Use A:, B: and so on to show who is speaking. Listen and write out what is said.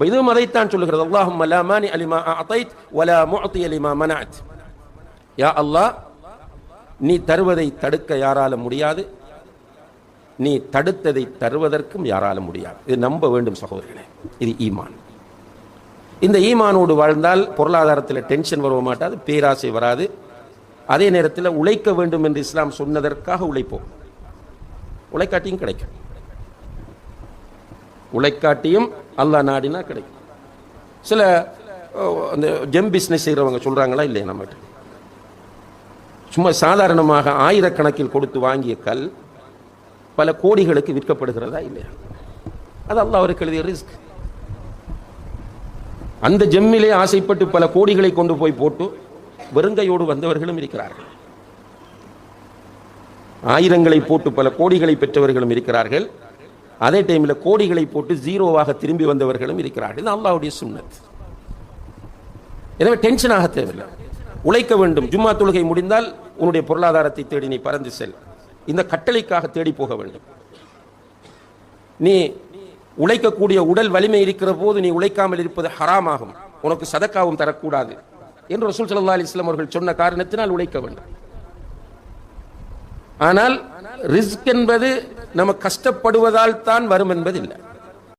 A: இதுவும் அதைத்தான் சொல்லுகிறது. அல்லாஹும்ம லா மானி லிமா அஅதைத் வலா முஅதி லிமா மனஅத். யா அல்லாஹ், நீ தருவதை தடுக்க யாரால முடியாது, நீ தடுத்ததை தருவதற்கும் யாரால முடியாது. இது நம்ப வேண்டும் சகோதரர்களே. இது ஈமான். இந்த ஈமானோடு வாழ்ந்தால் பொருளாதாரத்தில் டென்ஷன் வர மாட்டாது, பேராசை வராது. அதே நேரத்தில் உழைக்க வேண்டும் என்று இஸ்லாம் சொன்னதற்காக உழைப்போம். உழைக்காட்டியும் கிடைக்கும், உழைக்காட்டியும் அல்லாஹ் நாடினா கிடைக்கும். சில அந்த ஜெம் பிஸ்னஸ் செய்கிறவங்க சொல்றாங்களா இல்லையா, நம்மகிட்ட சும்மா சாதாரணமாக ஆயிரக்கணக்கில் கொடுத்து வாங்கிய கல் பல கோடிகளுக்கு விற்கப்படுகிறதா இல்லையா? அது அல்லாஹ் அவருக்கு எழுதிய ரிஸ்க். அந்த ஜெம்மிலே ஆசைப்பட்டு பல கோடிகளை கொண்டு போய் போட்டு வெறுங்கையோடு வந்தவர்களும் இருக்கிறார்கள். ஆயிரங்களை போட்டு பல கோடிகளை பெற்றவர்களும் இருக்கிறார்கள். அதே டைமில் கோடிகளை போட்டு ஜீரோவாக திரும்பி வந்தவர்களும் இருக்கிறார்கள். இது அல்லாஹ்வுடைய சுன்னத். எனவே டென்ஷனாக தேவையில்லை, உழைக்க வேண்டும். ஜும்மா தொழுகை முடிந்தால் உன்னுடைய பொருளாதாரத்தை தேடி நீ பறந்து செல். இந்த கட்டளைக்காக தேடி போக வேண்டும். நீ உழைக்கக்கூடிய உடல் வலிமை இருக்கிற போது நீ உழைக்காமல் இருப்பது ஹராமாகும், உனக்கு சதக்காவும் தரக்கூடாது என்று ரசூல் ஸல்லல்லாஹு அலைஹி வஸல்லம் அவர்கள் சொன்ன காரணத்தினால் உழைக்க வேண்டும். ஆனால் ரிஸ்க் என்பது நம்ம கஷ்டப்படுவதால் தான் வரும் என்பதில்லை.